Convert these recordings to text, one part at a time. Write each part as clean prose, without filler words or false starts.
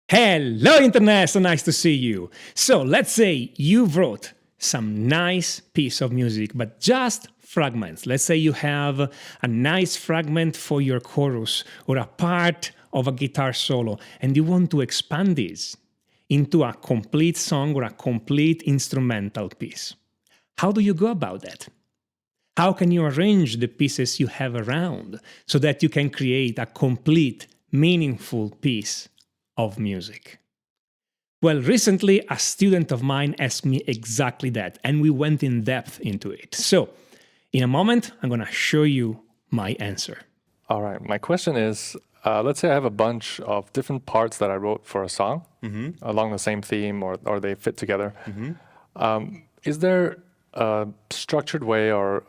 Hello, Internet! So nice to see you. So let's say you wrote some nice piece of music, but just fragments. Let's say you have a nice fragment for your chorus or a part of a guitar solo, and you want to expand this into a complete song or a complete instrumental piece. How do you go about that? How can you arrange the pieces you have around so that you can create a complete, meaningful piece of music? Well, recently a student of mine asked me exactly that, and we went in depth into it. So, in a moment, I'm going to show you my answer. All right. My question is, let's say I have a bunch of different parts that I wrote for a song along the same theme or they fit together. Is there a structured way or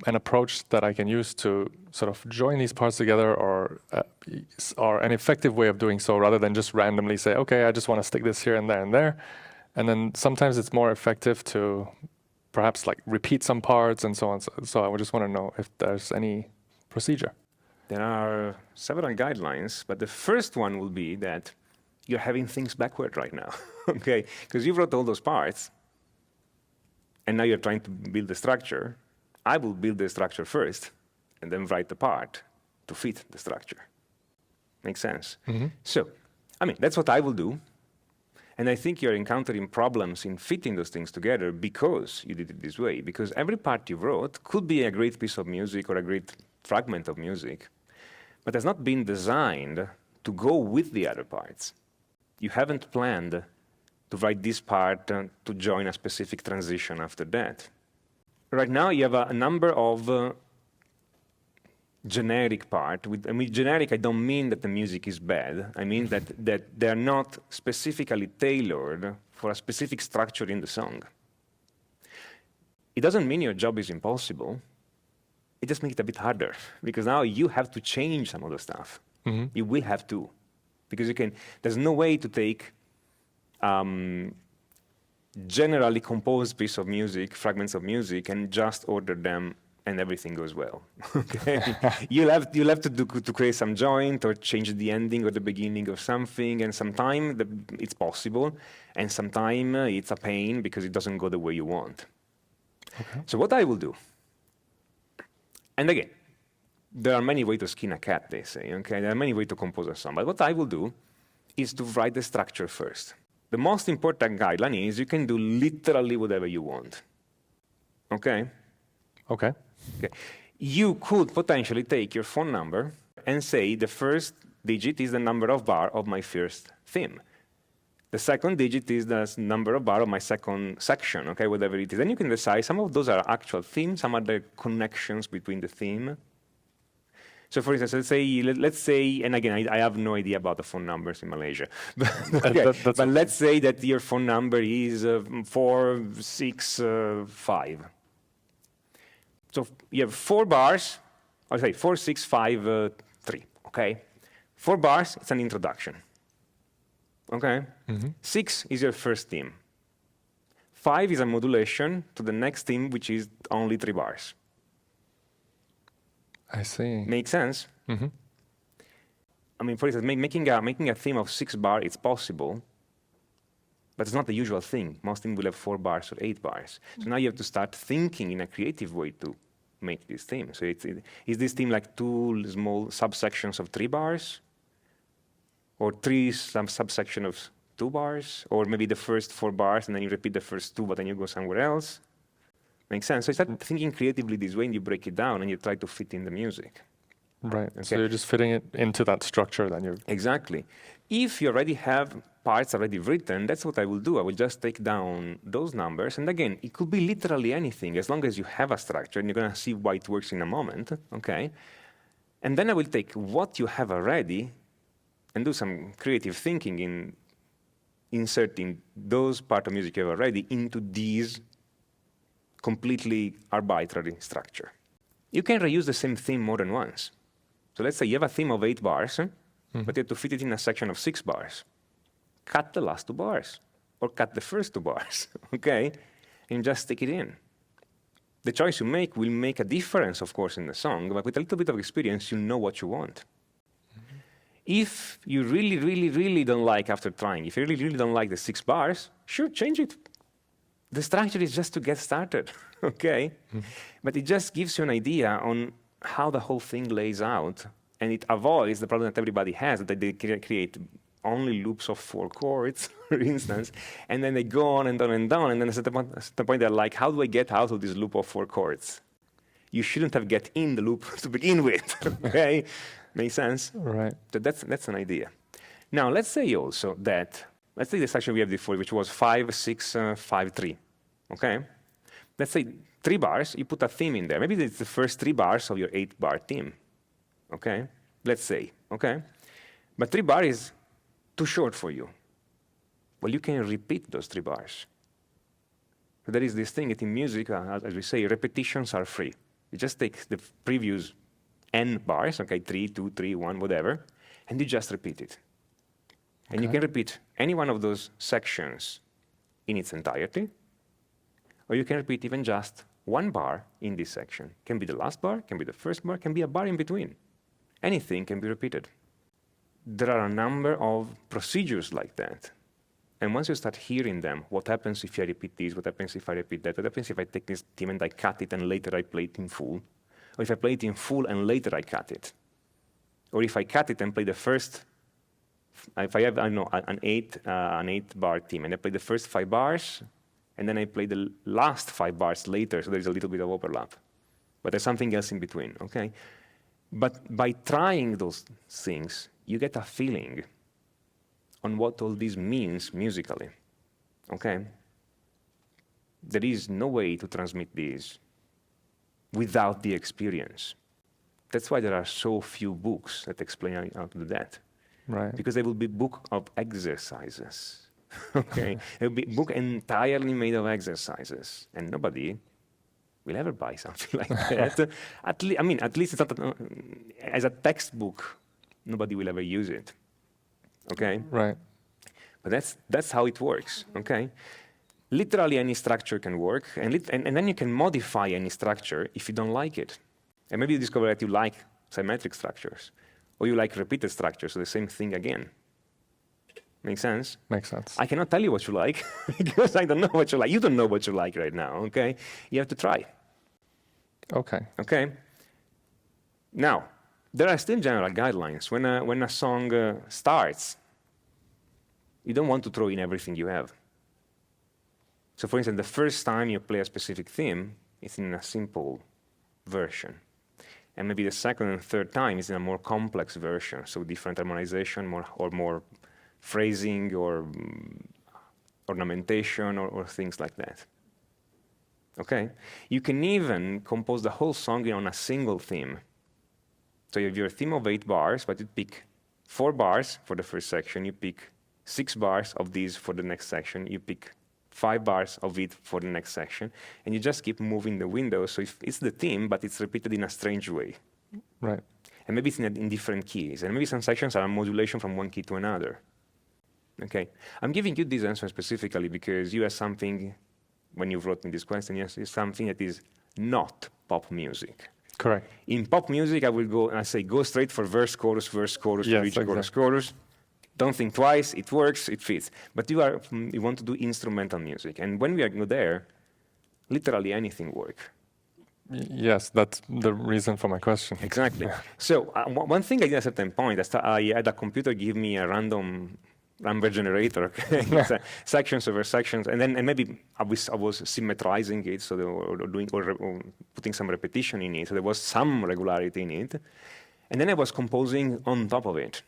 an approach that I can use to sort of join these parts together or an effective way of doing so rather than just randomly say, okay, I just want to stick this here and there and there. And then sometimes it's more effective to perhaps like repeat some parts and so on. So I would just want to know if there's any procedure. There are several guidelines, but the first one will be that you're having things backward right now, okay? Because you wrote all those parts, and now you're trying to build the structure. I will build the structure first, and then write the part to fit the structure. Makes sense? So, I mean, that's what I will do. And I think you're encountering problems in fitting those things together because you did it this way. Because every part you wrote could be a great piece of music or a great fragment of music, but has not been designed to go with the other parts. You haven't planned to write this part to join a specific transition after that. Right now, you have a number of generic part. I mean, generic, I don't mean that the music is bad. I mean that they're not specifically tailored for a specific structure in the song. It doesn't mean your job is impossible. It just makes it a bit harder because now you have to change some of the stuff. You will have to, because there's no way to take generally composed piece of music, fragments of music, and just order them and everything goes well. Okay, you'll have to create some joint or change the ending or the beginning of something, and sometimes it's possible, and sometimes it's a pain because it doesn't go the way you want. Okay. So what I will do, and again, there are many ways to skin a cat, they say. Okay, there are many ways to compose a song, but what I will do is to write the structure first. The most important guideline is you can do literally whatever you want. Okay? Okay. Okay. You could potentially take your phone number and say the first digit is the number of bar of my first theme. The second digit is the number of bar of my second section, okay, whatever it is. And you can decide some of those are actual themes, some are the connections between the theme. So for instance, let's say, and again, I have no idea about the phone numbers in Malaysia, but let's say that your phone number is 465. So you have 4 bars, I'll say 4, 6, 5, 3, okay? 4 bars, it's an introduction, okay? 6 is your first theme. 5 is a modulation to the next theme, which is only 3 bars. I see. Make sense? I mean, for instance, making a theme of 6 bars, it's possible, but it's not the usual thing. Most themes will have 4 bars or 8 bars. So now you have to start thinking in a creative way to make this theme. So is this theme like 2 small subsections of 3 bars? Or 3 subsections of 2 bars? Or maybe the first 4 bars and then you repeat the first 2, but then you go somewhere else? Makes sense? So you start thinking creatively this way and you break it down and you try to fit in the music. Right. Okay. So you're just fitting it into that structure then you're... Exactly. If you already have parts already written, that's what I will do. I will just take down those numbers. And again, it could be literally anything, as long as you have a structure, and you're going to see why it works in a moment, okay? And then I will take what you have already and do some creative thinking in inserting those parts of music you have already into these completely arbitrary structure. You can reuse the same theme more than once. So let's say you have a theme of 8 bars, but you have to fit it in a section of 6 bars. Cut the last 2 bars, or cut the first 2 bars, okay? And just stick it in. The choice you make will make a difference, of course, in the song, but with a little bit of experience, you know what you want. If you really, really, really don't like, after trying, if you really, really don't like the 6 bars, sure, change it. The structure is just to get started, okay? But it just gives you an idea on how the whole thing lays out, and it avoids the problem that everybody has, that they create only loops of 4 chords, for instance, and then they go on and on and on, and then at the point they're like, how do I get out of this loop of 4 chords? You shouldn't have get in the loop to begin with, okay? Makes sense? Right. So that's an idea. Now, let's say also that, let's take the section we have before, which was 5, 6, 5, 3, okay? Let's say 3 bars, you put a theme in there. Maybe it's the first 3 bars of your 8-bar theme, okay? Let's say, okay? But 3 bars is too short for you. Well, you can repeat those 3 bars. So there is this thing that in music, as we say, repetitions are free. You just take the previous n bars, okay, 3, 2, 3, 1, whatever, and you just repeat it. And you can repeat any one of those sections in its entirety, or you can repeat even just 1 bar in this section. Can be the last bar, can be the first bar, can be a bar in between. Anything can be repeated. There are a number of procedures like that. And once you start hearing them, what happens if I repeat this, what happens if I repeat that, what happens if I take this theme and I cut it and later I play it in full, or if I play it in full and later I cut it, or if I cut it and play the first, if I have, I don't know, an 8-bar theme, and I play the first 5 bars, and then I play the last 5 bars later, so there's a little bit of overlap. But there's something else in between, okay? But by trying those things, you get a feeling on what all this means musically, okay? There is no way to transmit this without the experience. That's why there are so few books that explain how to do that. Right. Because they will be book of exercises, okay? It will be book entirely made of exercises, and nobody will ever buy something like that. At least it's not as a textbook. Nobody will ever use it, okay? Right. But that's how it works, okay? Literally any structure can work, and then you can modify any structure if you don't like it. And maybe you discover that you like symmetric structures, or you like repeated structures, so the same thing again. Make sense? Makes sense. I cannot tell you what you like, because I don't know what you like. You don't know what you like right now, okay? You have to try. Okay. Okay? Now, there are still general guidelines. When a song starts, you don't want to throw in everything you have. So for instance, the first time you play a specific theme, it's in a simple version. And maybe the second and third time is in a more complex version, so different harmonization, more phrasing, or ornamentation, or things like that. Okay? You can even compose the whole song on a single theme. So you have your theme of 8 bars, but you pick 4 bars for the first section, you pick 6 bars of these for the next section, you pick 5 bars of it for the next section, and you just keep moving the window, so if it's the theme, but it's repeated in a strange way. Right. And maybe it's in different keys, and maybe some sections are a modulation from one key to another. Okay, I'm giving you this answer specifically because you have something, when you wrote me this question, yes, it's something that is not pop music. Correct. In pop music, I will go, and I say, go straight for verse, chorus, Yes, bridge, exactly. chorus, chorus. Don't think twice, it works, it fits. But you want to do instrumental music. And when we go there, literally anything works. Yes, that's the reason for my question. Exactly. So one thing I did at a certain point, I had a computer give me a random number generator, okay? Sections over sections, and maybe I was symmetrizing it, so or putting some repetition in it, so there was some regularity in it, and then I was composing on top of it.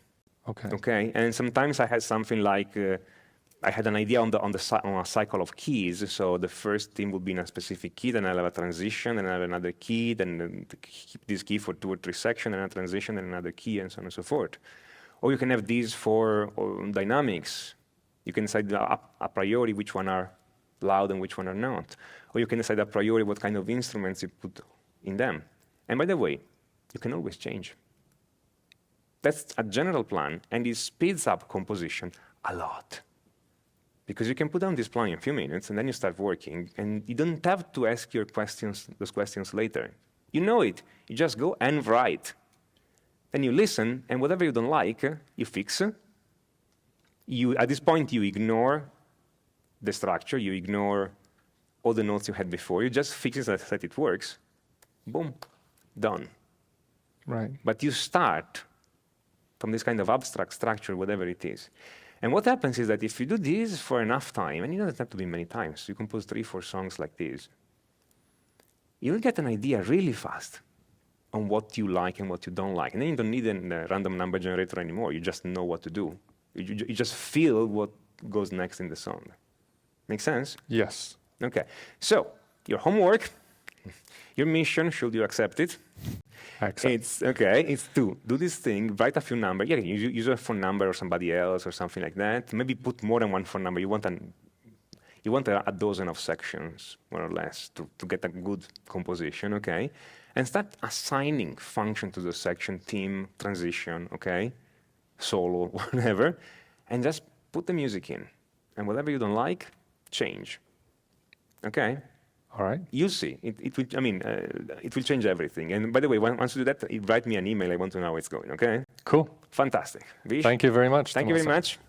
Okay. Okay, and sometimes I had something like I had an idea on a cycle of keys. So the first theme would be in a specific key, then I'll have a transition, then I'll have another key, then keep this key for 2 or 3 sections, and a transition, and another key, and so on and so forth. Or you can have these for dynamics. You can decide a priori which one are loud and which one are not. Or you can decide a priori what kind of instruments you put in them. And by the way, you can always change. That's a general plan, and it speeds up composition a lot. Because you can put down this plan in a few minutes, and then you start working, and you don't have to ask those questions later. You know it. You just go and write. Then you listen, and whatever you don't like, you fix. At this point, you ignore the structure, you ignore all the notes you had before, you just fix it that it works. Boom, done. Right. But you start from this kind of abstract structure, whatever it is. And what happens is that if you do this for enough time, and it doesn't have to be many times, you compose 3, 4 songs like this, you'll get an idea really fast on what you like and what you don't like. And then you don't need a random number generator anymore. You just know what to do. You just feel what goes next in the song. Make sense? Yes. Okay. So, your homework, your mission, should you accept it? Accept. It's to do this thing, write a few numbers. Yeah, you use a phone number or somebody else or something like that. Maybe put more than one phone number. You want a dozen of sections, more or less, to get a good composition, okay? And start assigning function to the section, theme, transition, okay? Solo, whatever. And just put the music in. And whatever you don't like, change. Okay? All right. You see, it will change everything. And by the way, once you do that, write me an email. I want to know how it's going, okay? Cool. Fantastic. Vish, Thank you very much. thank you very Tommaso. much.